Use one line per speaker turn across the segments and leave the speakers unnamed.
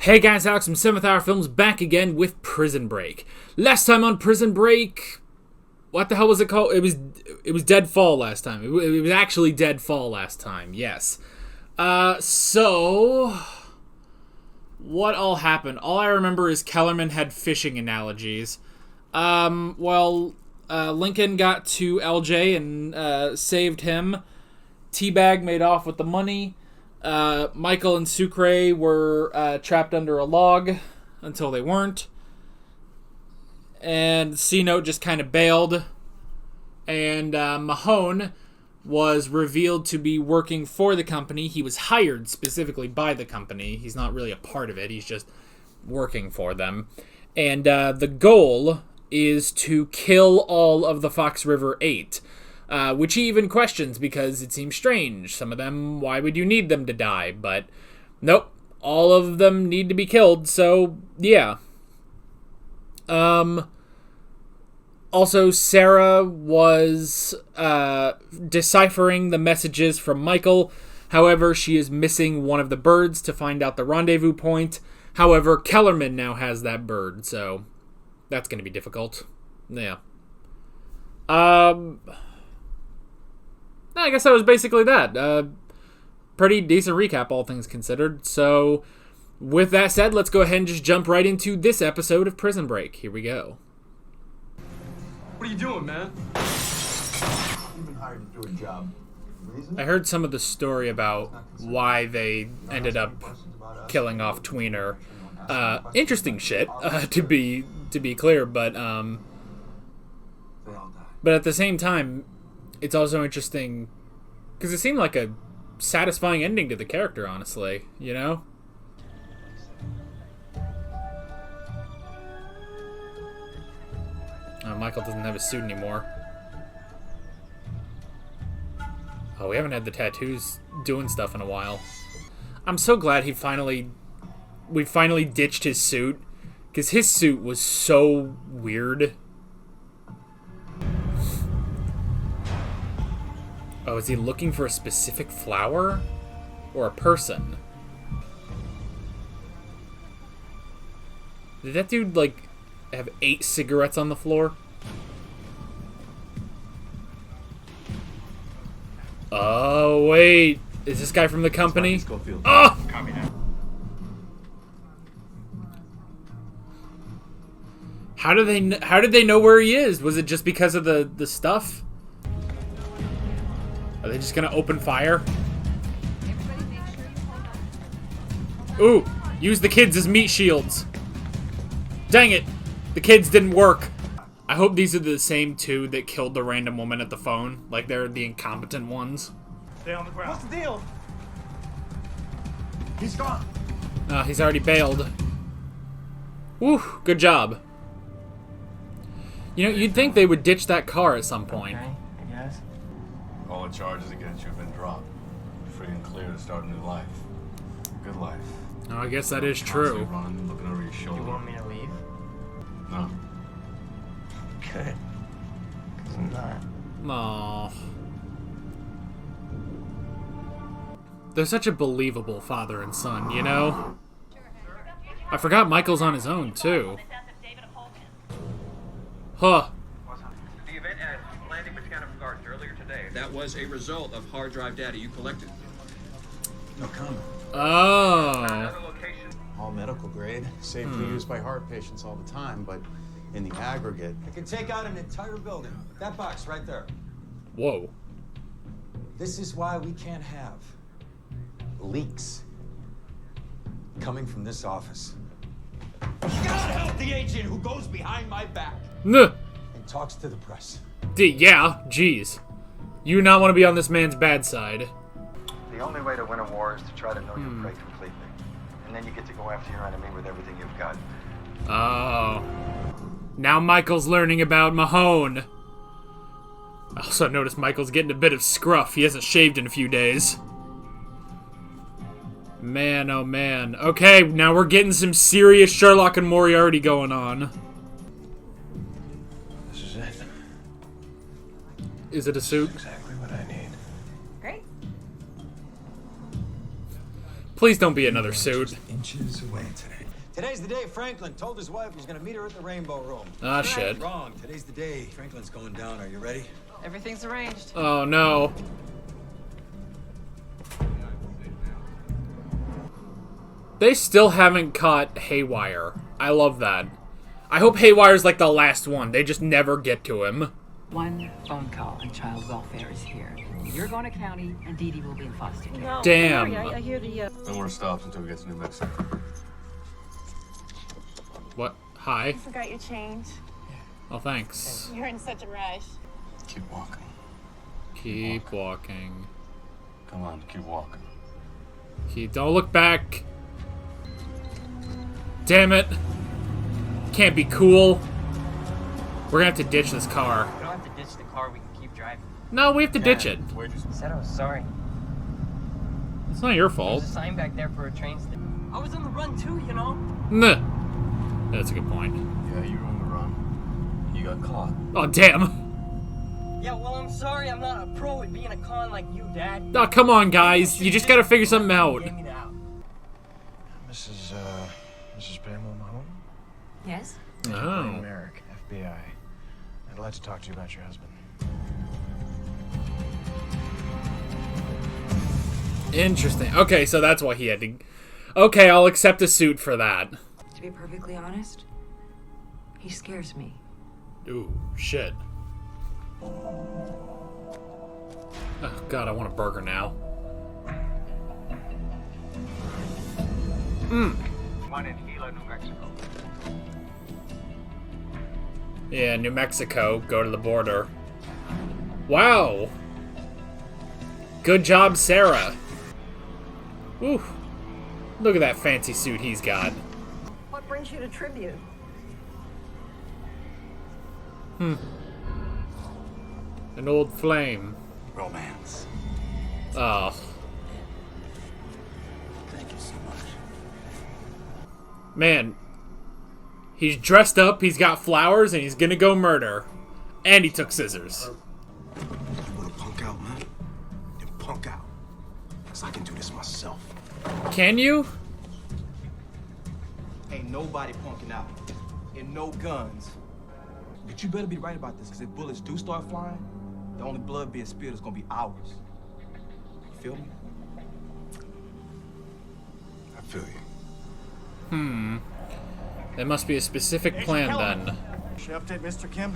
Hey guys, Alex from 7th Hour Films back again with Prison Break. Last time on Prison Break, what the hell was it called? It was Dead Fall last time. It was actually Dead Fall last time, yes. So what all happened? All I remember is Kellerman had fishing analogies. Lincoln got to LJ and saved him. Teabag made off with the money. Michael and Sucre were trapped under a log until they weren't. And C-Note just kind of bailed. And Mahone was revealed to be working for the company. He was hired specifically by the company. He's not really a part of it. He's just working for them. And the goal is to kill all of the Fox River 8. Which he even questions because it seems strange. Some of them, why would you need them to die? But nope, all of them need to be killed, so yeah. Also, Sarah was deciphering the messages from Michael. However, she is missing one of the birds to find out the rendezvous point. However, Kellerman now has that bird, so that's going to be difficult. Yeah. I guess that was basically that. Pretty decent recap, all things considered. So, with that said, let's go ahead and just jump right into this episode of Prison Break. Here we go.
What are you doing, man?
You've been hired to do a job. Reason?
I heard some of the story about why they ended up killing off Tweener. Interesting shit, to be clear, but at the same time, it's also interesting because it seemed like a satisfying ending to the character, honestly, you know? Michael doesn't have his suit anymore. Oh, we haven't had the tattoos doing stuff in a while. I'm so glad we finally ditched his suit, because his suit was so weird. Oh, is he looking for a specific flower? Or a person? Did that dude, like, have 8 cigarettes on the floor? Oh, wait. Is this guy from the company? Oh! How did they know where he is? Was it just because of the stuff? Are they just gonna open fire? Ooh, use the kids as meat shields. Dang it, the kids didn't work. I hope these are the same two that killed the random woman at the phone. Like they're the incompetent ones.
Stay on the ground.
What's the deal? He's gone.
He's already bailed. Woo, good job. You know, you'd think they would ditch that car at some point.
Okay, I guess.
All the charges against you have been dropped. You're free and clear to start a new life. Good life.
Oh, I guess that is true.
Running, looking over your shoulder.
You want me to leave?
No.
Good. Because I'm not.
Aww. They're such a believable father and son, you know? I forgot Michael's on his own, too. Huh.
The event at Landing Mechanical Gardens earlier today. That was a result of hard drive data you collected.
No comment.
Oh.
Another location.
All medical grade, safe for use by heart patients all the time, but in the aggregate,
It can take out an entire building. That box right there.
Whoa.
This is why we can't have leaks coming from this office. You gotta help the agent who goes behind my back
Nuh.
and talks to the press.
Yeah, jeez. You not want to be on this man's bad side.
The only way to win a war is to try to know your prey completely. And then you get to go after your enemy with everything you've got.
Oh. Now Michael's learning about Mahone. I also noticed Michael's getting a bit of scruff. He hasn't shaved in a few days. Man, oh man. Okay, now we're getting some serious Sherlock and Moriarty going on.
This is it.
Is it a suit?
Exactly what I need.
Great.
Please don't be another suit.
Inches away today. Today's the day Franklin told his wife he's gonna meet her at the Rainbow Room.
Ah, shit.
Wrong. Today's the day Franklin's going down. Are you ready?
Everything's arranged.
Oh, no. They still haven't caught Haywire. I love that. I hope Haywire's like the last one. They just never get to him.
One phone call and child welfare is here. You're going to county, and Dee Dee will be in foster care.
No,
Damn.
sorry, I hear the,
No more stops until we get to New Mexico.
What? Hi.
forgot your change.
Oh, thanks.
You're in such a rush.
Keep walking.
Keep walking.
Come on, keep walking.
Don't look back. Damn it. Can't be cool. We're gonna have to ditch this car.
We don't have to ditch the car, we can keep driving.
No, we have to ditch it.
Wait just
I said I was sorry.
It's not your fault.
There's a sign back there for a train station. I was on the run too, you know?
Nah. That's a good point.
Yeah, you were on the run. You got caught.
Oh, damn.
Yeah, well, I'm sorry I'm not a pro at being a con like you, Dad.
Oh, come on, guys. You just gotta figure something out.
Get me out.
Mrs. Pamela Mahone?
Yes?
Oh.
Merrick, FBI. I'd like to talk to you about your husband.
Interesting. Okay, so that's why he had to... Okay, I'll accept a suit for that.
To be perfectly honest, he scares me.
Ooh, shit. Oh, God, I want a burger now.
One in Gila, New Mexico.
Yeah, New Mexico. Go to the border. Wow. Good job, Sarah. Ooh. Look at that fancy suit he's got.
What brings you to Tribune?
An old flame.
Romance.
Oh.
Thank you so much.
Man. He's dressed up, he's got flowers, and he's gonna go murder. And he took scissors.
You wanna punk out, man? Then punk out. Cause I can do this myself.
Can you?
Ain't nobody punking out. And no guns. But you better be right about this, because if bullets do start flying, the only blood being spilled is gonna be ours. You feel me?
I feel you.
There must be a specific plan then.
Should I update Mr. Kim?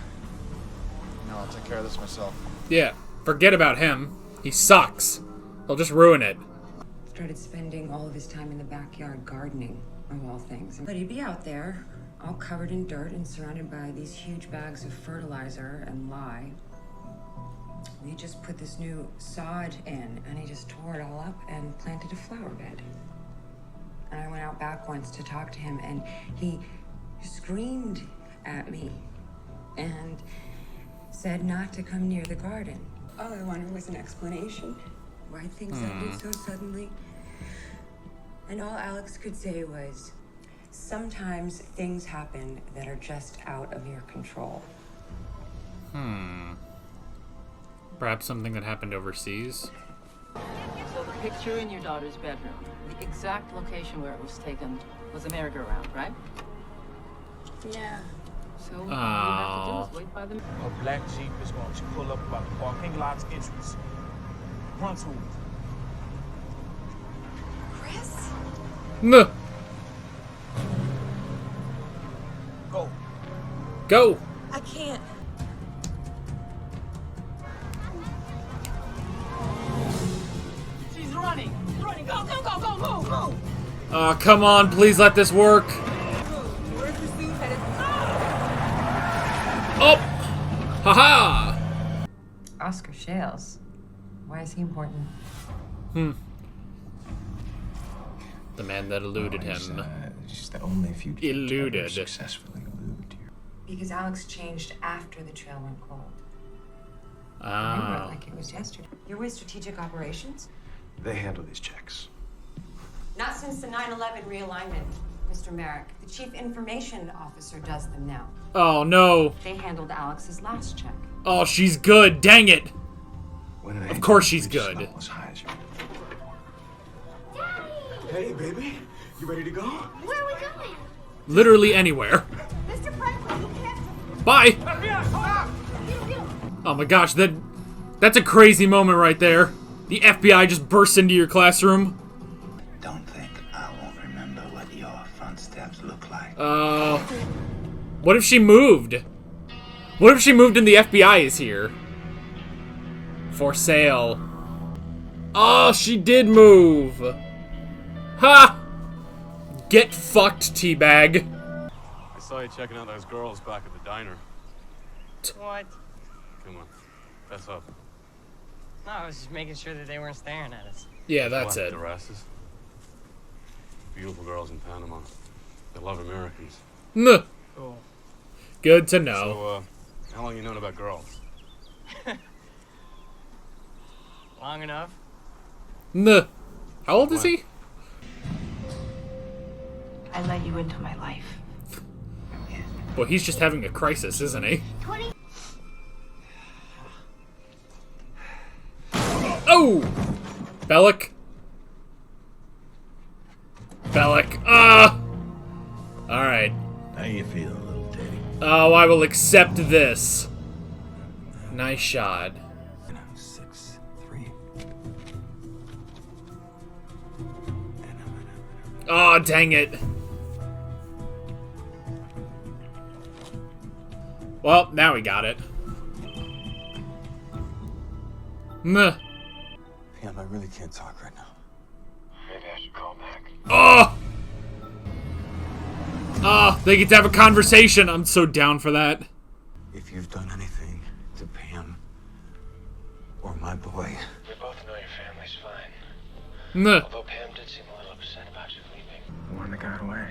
No, I'll take care of this myself.
Yeah, forget about him. He sucks. He'll just ruin it.
Started spending all of his time in the backyard gardening, of all things. But he'd be out there, all covered in dirt and surrounded by these huge bags of fertilizer and lye. We just put this new sod in, and he just tore it all up and planted a flower bed. And I went out back once to talk to him, and he screamed at me and said not to come near the garden. All I wanted was an explanation. Why things ended so suddenly. And all Alex could say was, sometimes things happen that are just out of your control.
Perhaps something that happened overseas.
So the picture in your daughter's bedroom, the exact location where it was taken was a merry-go-round, right?
Yeah.
So all you have to do is wait by the...
A black Jeep is going to pull up by the parking lot's entrance. Run to it.
Chris?
Nuh.
Go.
Go.
I can't.
She's running! Running! Go, go, go, go, move! Move!
Oh, come on, please let this work.
Where's the suit headed?
Oh! Haha!
Oscar Shales. Why is he important?
The man that eluded him.
She's the only fugitive
Eluded.
to ever successfully elude here.
Because Alex changed after the trail went cold. I remember it
Ah.
like it was yesterday. You're with Strategic Operations?
They handle these checks.
Not since the 9/11 realignment, Mr. Merrick. The Chief Information Officer does them now.
Oh, no.
They handled Alex's last check.
Oh, she's good. Dang it.
When an
Of course
agent
she's
reaches
good.
level as high as you. Hey, baby. You ready to go?
Where are we going?
Literally anywhere.
Mr. Franklin, you can't.
Bye!
Get him.
Oh my gosh, that's a crazy moment right there. The FBI just bursts into your classroom.
Don't think I won't remember what your front steps look like.
What if she moved? What if she moved and the FBI is here? For sale. Oh, she did move. Ha! Get fucked, teabag.
I saw you checking out those girls back at the diner.
What?
Come on, fess up.
No, I was just making sure that they weren't staring at us.
Yeah, that's it.
Their asses. Beautiful girls in Panama. They love Americans.
Nuh.
Cool.
Good to know.
So, how long you known about girls?
Long enough.
Nuh. How old is he?
I let you into my life.
Well, he's just having a crisis, isn't he?
20.
Oh! Bellic. Alright.
How you feeling, little teddy?
Oh, I will accept this. Nice shot.
6-3.
Oh, dang it. Well, now we got it. Meh.
Pam, I really can't talk right now.
Maybe I should call back.
Oh! Oh, they get to have a conversation. I'm so down for that.
If you've done anything to Pam or my boy,
We both know your family's fine.
Meh.
Although Pam did seem a little upset about you leaving.
The one that got away.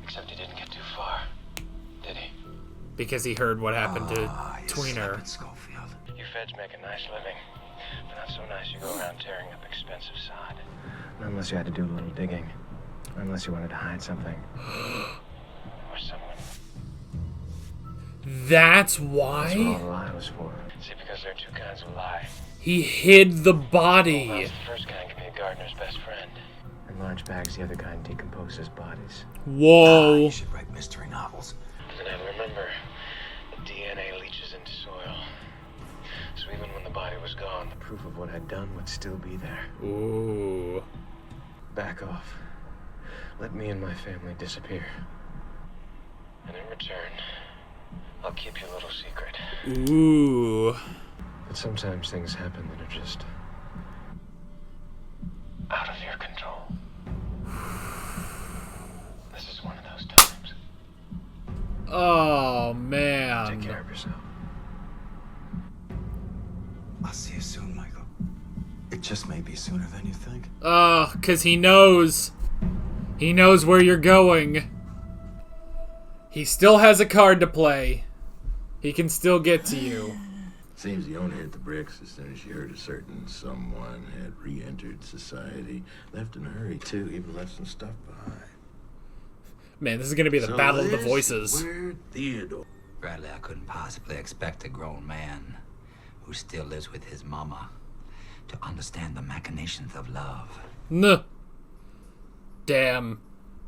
Except he didn't get too far, did he?
Because he heard what happened to
you
Tweener.
stupid Schofield.
You feds make a nice living. But not so nice you go around tearing up expensive sod.
Unless you had to do a little digging. Or unless you wanted to hide something.
Or someone.
That's
That's what
why
all the lie was for.
See, because there are two kinds of lie.
he hid the
Well,
body.
the first kind can be a gardener's best friend.
In large bags, the other kind decomposes bodies.
Whoa.
You should write mystery novels.
And then remember, the DNA leaches into soil. So even when the body was gone,
The proof of what I'd done would still be there.
Ooh.
Back off. Let me and my family disappear.
and in return, I'll keep your little secret.
Ooh.
But sometimes things happen that are just
out of your control. This is one of those times.
Oh, man.
Take care of yourself.
I'll see you soon, Michael. It just may be sooner than you think.
Oh, 'cause he knows. He knows where you're going. He still has a card to play. He can still get to you.
Seems the owner hit the bricks as soon as she heard a certain someone had re-entered society. Left in a hurry, too. Even left some stuff behind.
Man, this is going to be the battle of the voices.
Where Theodore?
Bradley, I couldn't possibly expect a grown man who still lives with his mama to understand the machinations of love.
Nuh. Damn.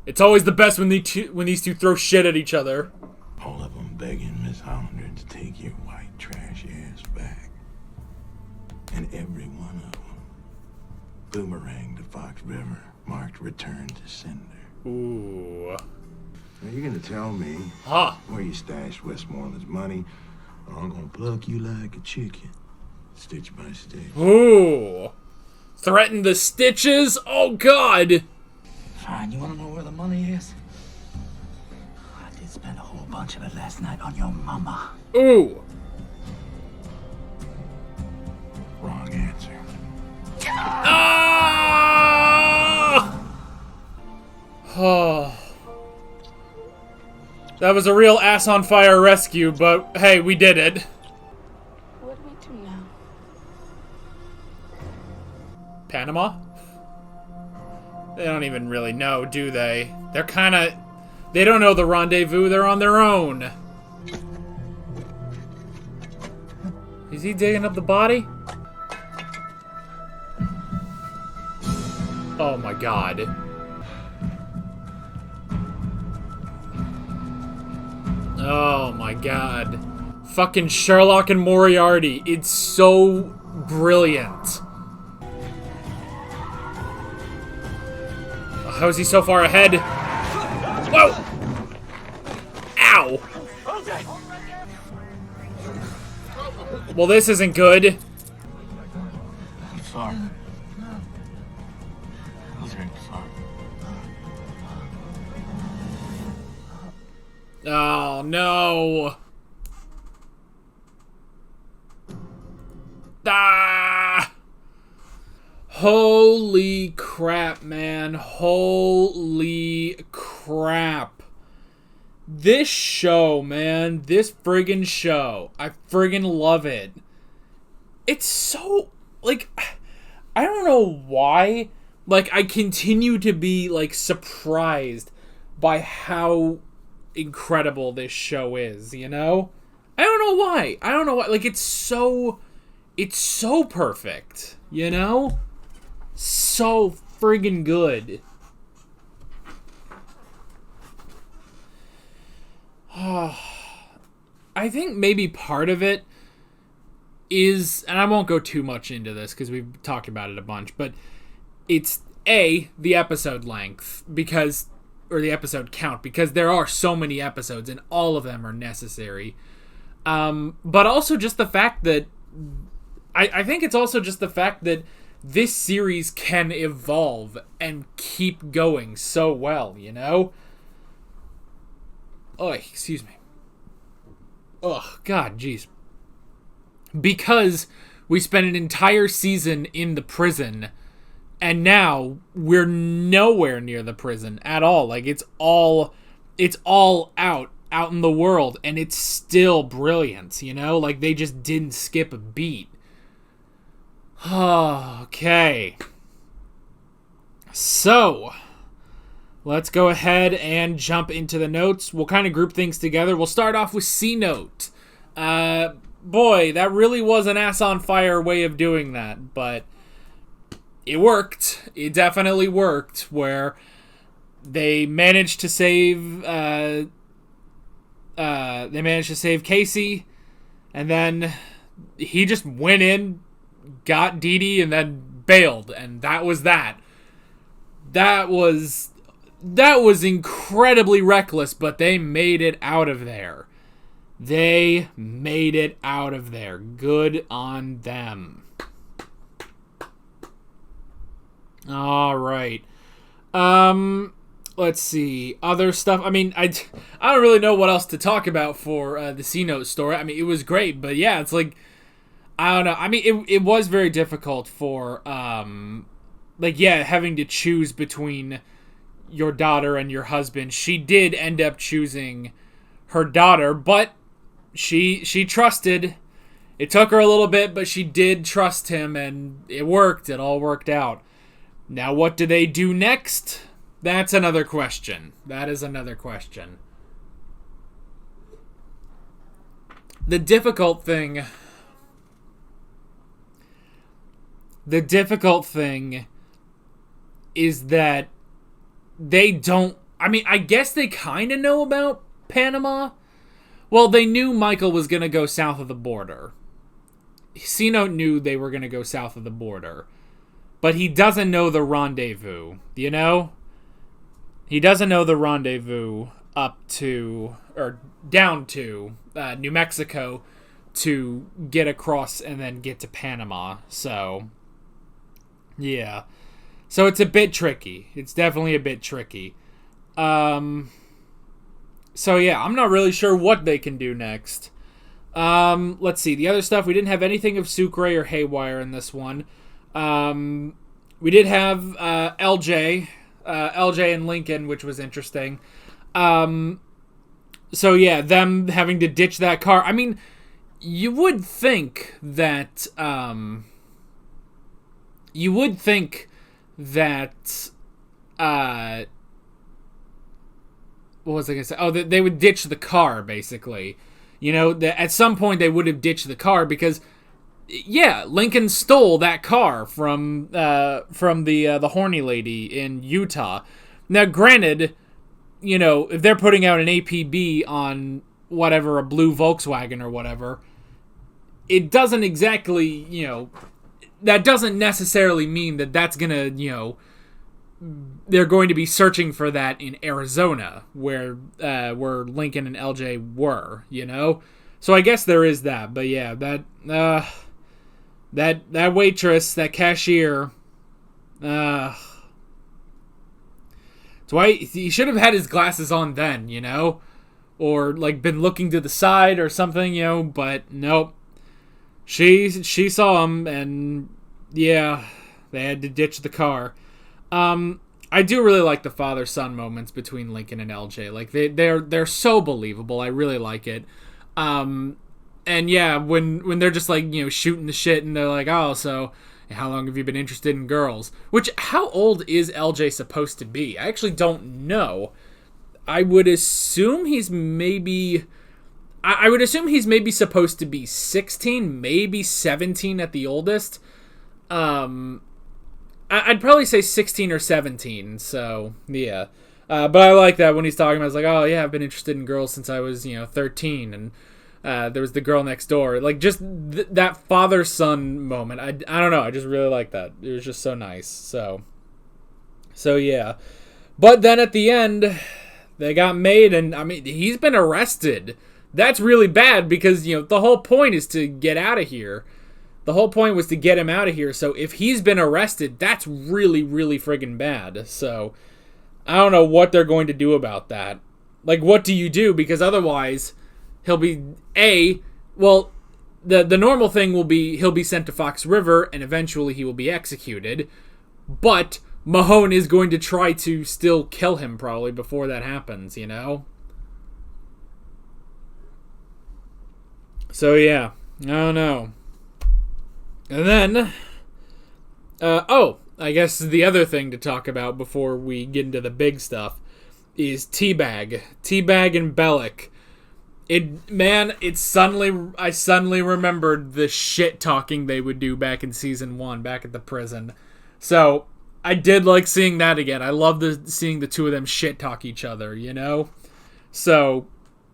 It's always the best when these two throw shit at each other.
All of them begging Miss Hollander to take your white trash ass back. And every one of them boomeranged to Fox River, marked return to sender.
Ooh.
Now you're gonna tell me where you stashed Westmoreland's money, or I'm gonna pluck you like a chicken, stitch by stitch.
Ooh. Threaten the stitches? Oh, God.
Fine, you wanna know where the money is? I did spend a whole bunch of it last night on your mama.
Ooh.
Wrong answer.
Ah! Oh. That was a real ass on fire rescue, but hey, we did it.
What do we do now?
Panama? They don't even really know, do they? They're kinda... They don't know the rendezvous, they're on their own. Is he digging up the body? Oh, Oh my god. Oh my god. Fucking Sherlock and Moriarty. It's so brilliant. How is he so far ahead? Whoa! Ow! Well, this isn't good.
I'm sorry. I'm sorry.
Oh, no. Ah! Holy crap, man. Holy crap. This show, man. This friggin' show. I friggin' love it. It's so, like, I don't know why. Like, I continue to be, like, surprised by how incredible this show is, you know? I don't know why. Like, it's so perfect, you know? So friggin' good. I think maybe part of it is, and I won't go too much into this because we've talked about it a bunch, but it's the episode length, or the episode count, because there are so many episodes and all of them are necessary. But also just the fact that I think it's also just the fact that this series can evolve and keep going so well, you know? Oh, excuse me. Oh, God, jeez. Because we spent an entire season in the prison, and now we're nowhere near the prison at all. Like, it's all out in the world, and it's still brilliant, you know? Like, they just didn't skip a beat. Okay. So, let's go ahead and jump into the notes. We'll kind of group things together. We'll start off with C Note. Boy, that really was an ass on fire way of doing that, but it worked. It definitely worked, where they managed to save Casey, and then he just went in, got Dee Dee, and then bailed, and that was that. That was incredibly reckless, but they made it out of there. They made it out of there. Good on them. All right. Let's see. Other stuff. I mean, I don't really know what else to talk about for the C-Note story. I mean, it was great, but yeah, it's like, I don't know. I mean, it was very difficult for, having to choose between your daughter and your husband. She did end up choosing her daughter, but she trusted. It took her a little bit, but she did trust him, and it worked. It all worked out. Now, what do they do next? That's another question. That is another question. The difficult thing is that they don't... I mean, I guess they kind of know about Panama. Well, they knew Michael was going to go south of the border. C-Note knew they were going to go south of the border. But he doesn't know the rendezvous, you know? He doesn't know the rendezvous up to, or down to, New Mexico to get across and then get to Panama. So, yeah. So it's a bit tricky. It's definitely a bit tricky. So yeah, I'm not really sure what they can do next. Let's see. The other stuff, we didn't have anything of Sucre or Haywire in this one. We did have LJ and Lincoln, which was interesting. So yeah, them having to ditch that car. I mean, you would think that what was I gonna say? Oh, they would ditch the car, basically. You know, at some point they would have ditched the car, because yeah, Lincoln stole that car from the horny lady in Utah. Now, granted, you know, if they're putting out an APB on whatever, a blue Volkswagen or whatever, it doesn't exactly, you know, that doesn't necessarily mean that that's gonna, you know, they're going to be searching for that in Arizona, where Lincoln and LJ were, you know. So I guess there is that, but yeah, that waitress, that cashier, that's why he should have had his glasses on then, you know, or like been looking to the side or something, you know. But nope, she saw him, and yeah, they had to ditch the car. I do really like the father-son moments between Lincoln and LJ. Like they're so believable. I really like it. And yeah, when they're just like, you know, shooting the shit, and they're like, oh, so how long have you been interested in girls? Which, how old is LJ supposed to be? I actually don't know. I would assume he's maybe supposed to be 16, maybe 17 at the oldest. I'd probably say 16 or 17, so, yeah. But I like that when he's talking about, I was like, oh, yeah, I've been interested in girls since I was, 13, and there was the girl next door. Like, just that father-son moment, I don't know, I just really like that. It was just so nice, so yeah. But then at the end, they got made, and, I mean, he's been arrested. That's really bad, because, the whole point is to get out of here. The whole point was to get him out of here, so if he's been arrested, that's really, really friggin' bad. So, I don't know what they're going to do about that. Like, what do you do? Because otherwise, he'll be, the normal thing will be he'll be sent to Fox River, and eventually he will be executed. But Mahone is going to try to still kill him, probably, before that happens, you know? So, yeah. I don't know. And then, I guess the other thing to talk about before we get into the big stuff is T-Bag and Bellick. I suddenly remembered the shit talking they would do back in season 1, back at the prison. So, I did like seeing that again. I love seeing the two of them shit talk each other, you know? So,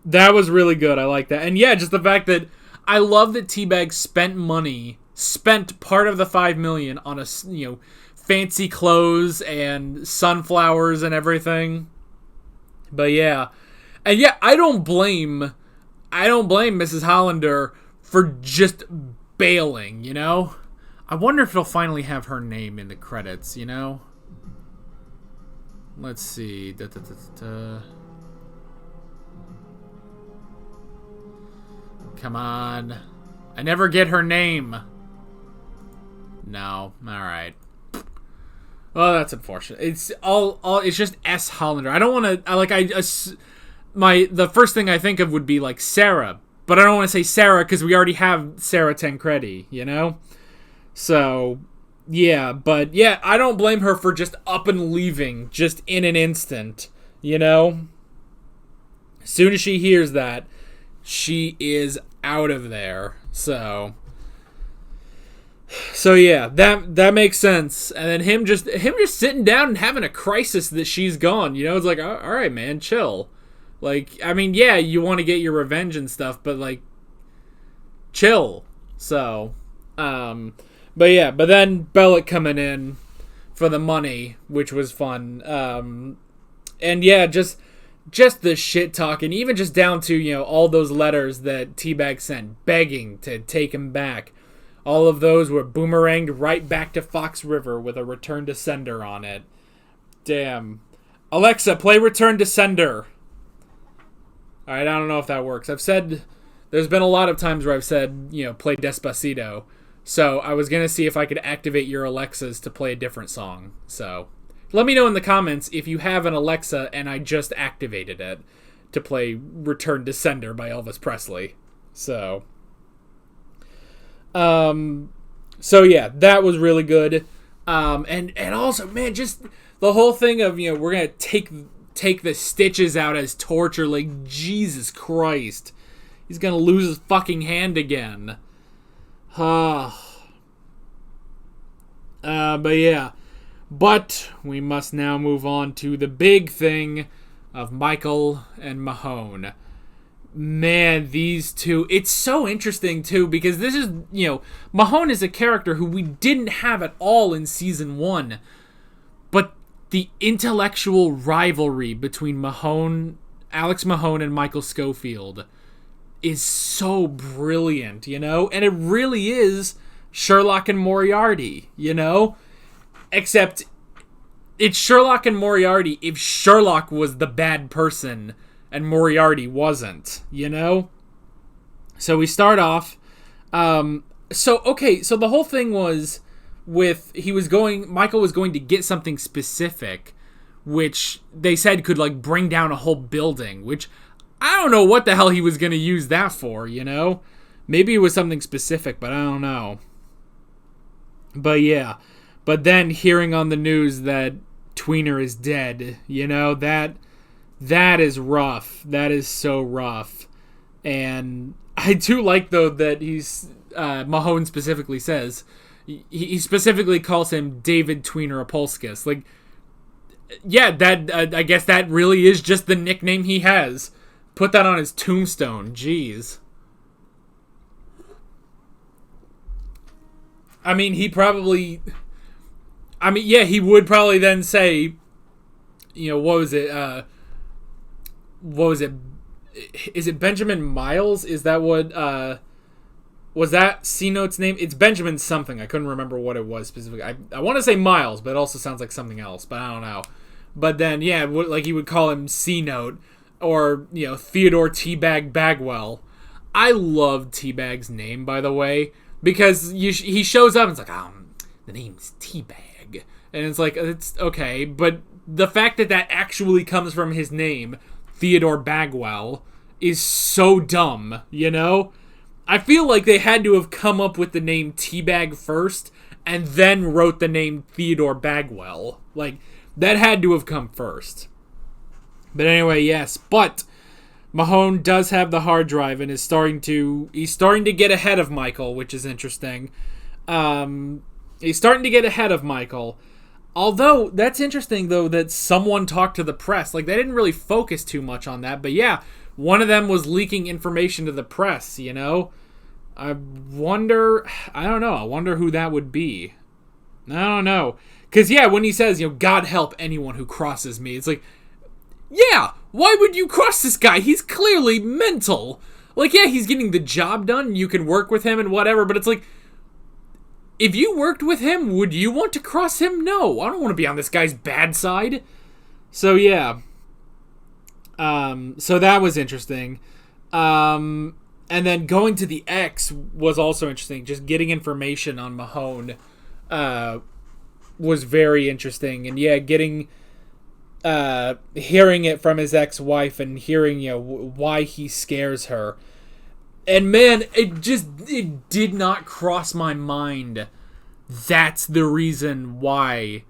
that was really good. I like that. And yeah, just the fact that I love that T-Bag spent part of the $5 million on a, fancy clothes and sunflowers and everything. But yeah. And yeah, I don't blame Mrs. Hollander for just bailing, you know? I wonder if it'll finally have her name in the credits, you know? Let's see. Come on. I never get her name. No. Alright. Well, that's unfortunate. It's it's just S. Hollander. I don't want to, the first thing I think of would be like Sarah, but I don't want to say Sarah because we already have Sarah Tancredi, you know? So, yeah, but yeah, I don't blame her for just up and leaving just in an instant, you know? As soon as she hears that, she is out of there. So yeah, that makes sense. And then him just sitting down and having a crisis that she's gone, you know? It's like, all right, man, chill. Like, I mean, yeah, you want to get your revenge and stuff, but like, chill. So, but yeah, but then Bellick coming in for the money, which was fun. And yeah, just the shit talking, even just down to, all those letters that T-Bag sent begging to take him back. All of those were boomeranged right back to Fox River with a return to sender on it. Damn. Alexa, play Return to Sender. Alright, I don't know if that works. There's been a lot of times where I've said, play Despacito. So I was going to see if I could activate your Alexas to play a different song. So let me know in the comments if you have an Alexa and I just activated it to play Return to Sender by Elvis Presley. So yeah, that was really good. And also, man, just the whole thing of, we're going to take the stitches out as torture. Like, Jesus Christ. He's going to lose his fucking hand again. But yeah. But we must now move on to the big thing of Michael and Mahone. Man, these two, it's so interesting too, because this is, Mahone is a character who we didn't have at all in season 1. But the intellectual rivalry between Alex Mahone and Michael Scofield is so brilliant, And it really is Sherlock and Moriarty, Except it's Sherlock and Moriarty if Sherlock was the bad person and Moriarty wasn't, So we start off. So the whole thing was Michael was going to get something specific, which they said could bring down a whole building, which I don't know what the hell he was going to use that for, Maybe it was something specific, but I don't know. But yeah. But then hearing on the news that Tweener is dead, that is rough. That is so rough. And I do like, though, that Mahone specifically says, he specifically calls him David Tweener Apolskis. Yeah, that I guess that really is just the nickname he has. Put that on his tombstone. Jeez. I mean, he would probably then say, what was it? Is it Benjamin Miles? Is that what, was that C-Note's name? It's Benjamin something. I couldn't remember what it was specifically. I want to say Miles, but it also sounds like something else, but I don't know. But then, yeah, he would call him C-Note, or, Theodore Teabag Bagwell. I love Teabag's name, by the way, because he shows up and it's the name's Teabag. And it's it's okay, but the fact that actually comes from his name, Theodore Bagwell, is so dumb, I feel like they had to have come up with the name Teabag first, and then wrote the name Theodore Bagwell. That had to have come first. But anyway, yes, but Mahone does have the hard drive and he's starting to get ahead of Michael, which is interesting. He's starting to get ahead of Michael. Although, that's interesting, though, that someone talked to the press. They didn't really focus too much on that. But yeah, one of them was leaking information to the press, I wonder who that would be. I don't know. Because, yeah, when he says, God help anyone who crosses me, it's yeah, why would you cross this guy? He's clearly mental. Yeah, he's getting the job done, you can work with him and whatever, but it's if you worked with him, would you want to cross him? No, I don't want to be on this guy's bad side. So, yeah. So that was interesting. And then going to the X was also interesting. Just getting information on Mahone was very interesting. And yeah, hearing it from his ex-wife and hearing, why he scares her. And man, it did not cross my mind. That's the reason why.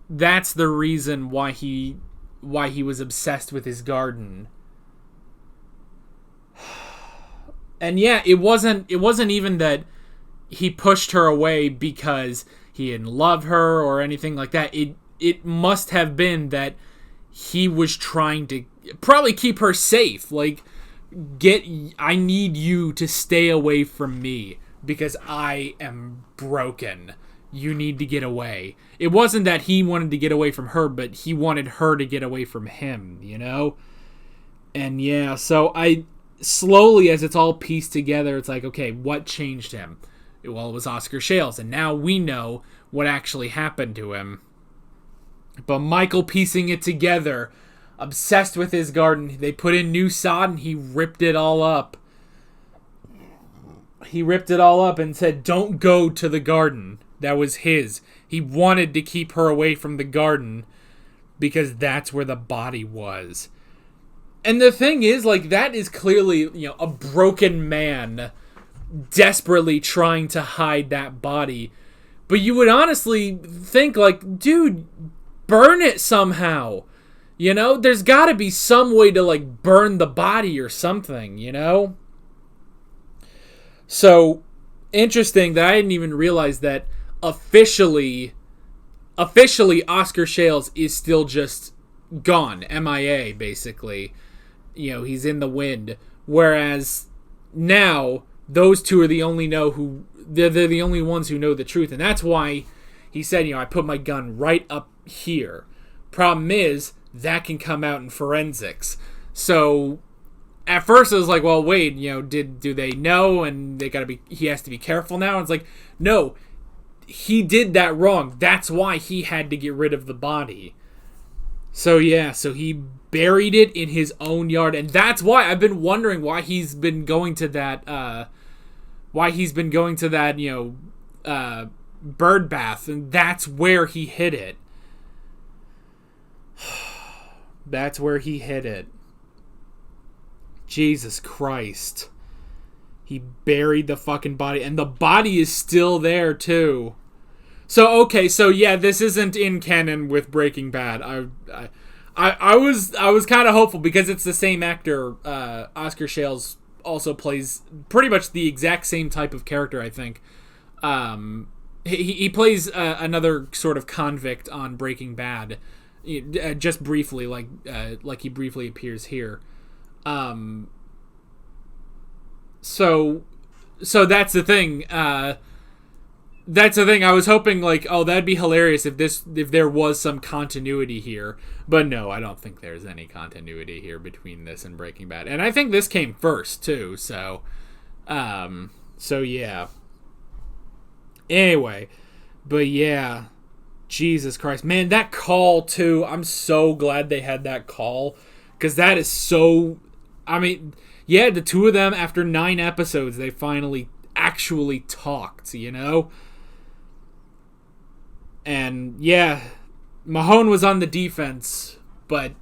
That's the reason why he was obsessed with his garden. And yeah, it wasn't even that he pushed her away because he didn't love her or anything like that. It must have been that he was trying to probably keep her safe. I need you to stay away from me because I am broken. You need to get away. It wasn't that he wanted to get away from her, but he wanted her to get away from him, And yeah, so I slowly, as it's all pieced together, it's okay, what changed him? Well, it was Oscar Shales, and now we know what actually happened to him. But Michael piecing it together, obsessed with his garden. They put in new sod and he ripped it all up. He ripped it all up and said, don't go to the garden. That was his. He wanted to keep her away from the garden because that's where the body was. And the thing is, that is clearly, a broken man desperately trying to hide that body. But you would honestly think, dude, burn it somehow. There's got to be some way to, burn the body or something, So, interesting that I didn't even realize that officially Oscar Shales is still just gone, MIA, basically. You know, he's in the wind. Whereas now, those two are the only they're the only ones who know the truth. And that's why he said, you know, I put my gun right up here. Problem is, that can come out in forensics. So at first it was like, well, wait, you know, do they know, and he has to be careful now? And it's like, no, he did that wrong. That's why he had to get rid of the body. So yeah, so he buried it in his own yard, and that's why I've been wondering why he's been going to that you know, bird bath, and that's where he hid it. That's where he hid it. Jesus Christ. He buried the fucking body, and the body is still there too. So okay, so yeah, this isn't in canon with Breaking Bad. I was kind of hopeful because it's the same actor. Oscar Shales also plays pretty much the exact same type of character, I think. He plays another sort of convict on Breaking Bad, just briefly, like he briefly appears here. So that's the thing. That's the thing. I was hoping, like, oh, that'd be hilarious if there was some continuity here. But no, I don't think there's any continuity here between this and Breaking Bad. And I think this came first too. So yeah. Anyway, but yeah, Jesus Christ, man, that call too. I'm so glad they had that call, because that is so. I mean, yeah, the two of them, after 9 episodes, they finally actually talked, you know? And, yeah, Mahone was on the defense, but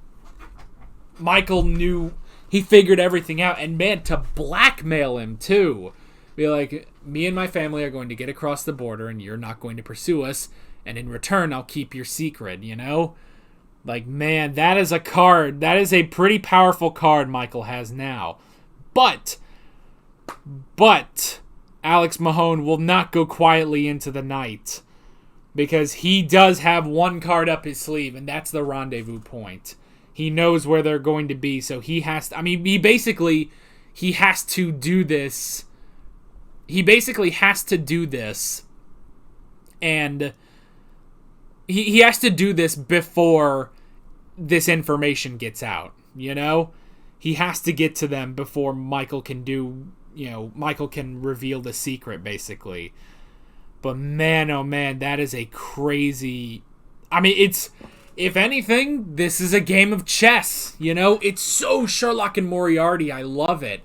Michael knew, he figured everything out. And, man, to blackmail him, too. Be like, me and my family are going to get across the border, and you're not going to pursue us, and in return, I'll keep your secret, you know? Like, man, that is a card. That is a pretty powerful card Michael has now. But Alex Mahone will not go quietly into the night, because he does have one card up his sleeve, and that's the rendezvous point. He knows where they're going to be, so he has to, I mean, he has to do this. He basically has to do this, and he has to do this before this information gets out, you know? He has to get to them before Michael can Michael can reveal the secret, basically. But man, oh man, that is a crazy... I mean, it's... If anything, this is a game of chess, you know? It's so Sherlock and Moriarty, I love it.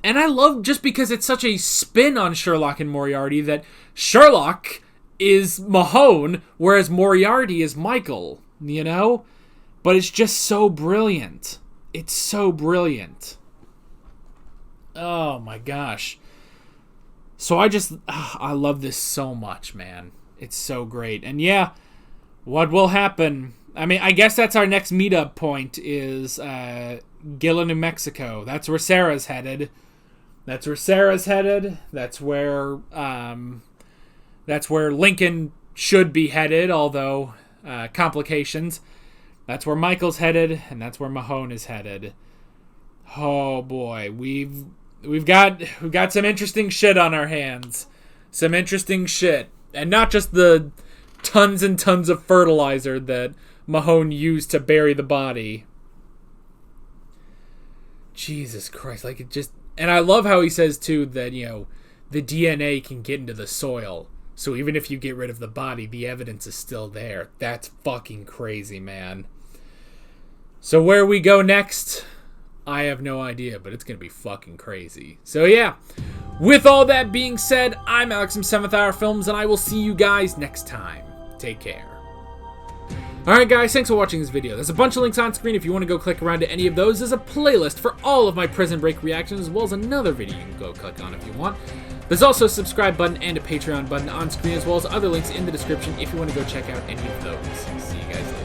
And I love, just because it's such a spin on Sherlock and Moriarty, that Sherlock is Mahone, whereas Moriarty is Michael, you know? But it's just so brilliant. It's so brilliant. Oh my gosh. So I love this so much, man. It's so great. And yeah, what will happen? I mean, I guess that's our next meetup point is Gila, New Mexico. That's where Sarah's headed. That's where Lincoln should be headed, although complications. That's where Michael's headed, and that's where Mahone is headed. Oh boy, we've got some interesting shit on our hands. Some interesting shit. And not just the tons and tons of fertilizer that Mahone used to bury the body. Jesus Christ, like it just... And I love how he says too that, you know, the DNA can get into the soil. So even if you get rid of the body, the evidence is still there. That's fucking crazy, man. So where we go next, I have no idea, but it's going to be fucking crazy. So yeah, with all that being said, I'm Alex from 7th Hour Films, and I will see you guys next time. Take care. Alright guys, thanks for watching this video. There's a bunch of links on screen if you want to go click around to any of those. There's a playlist for all of my Prison Break reactions, as well as another video you can go click on if you want. There's also a subscribe button and a Patreon button on screen, as well as other links in the description if you want to go check out any of those. See you guys later.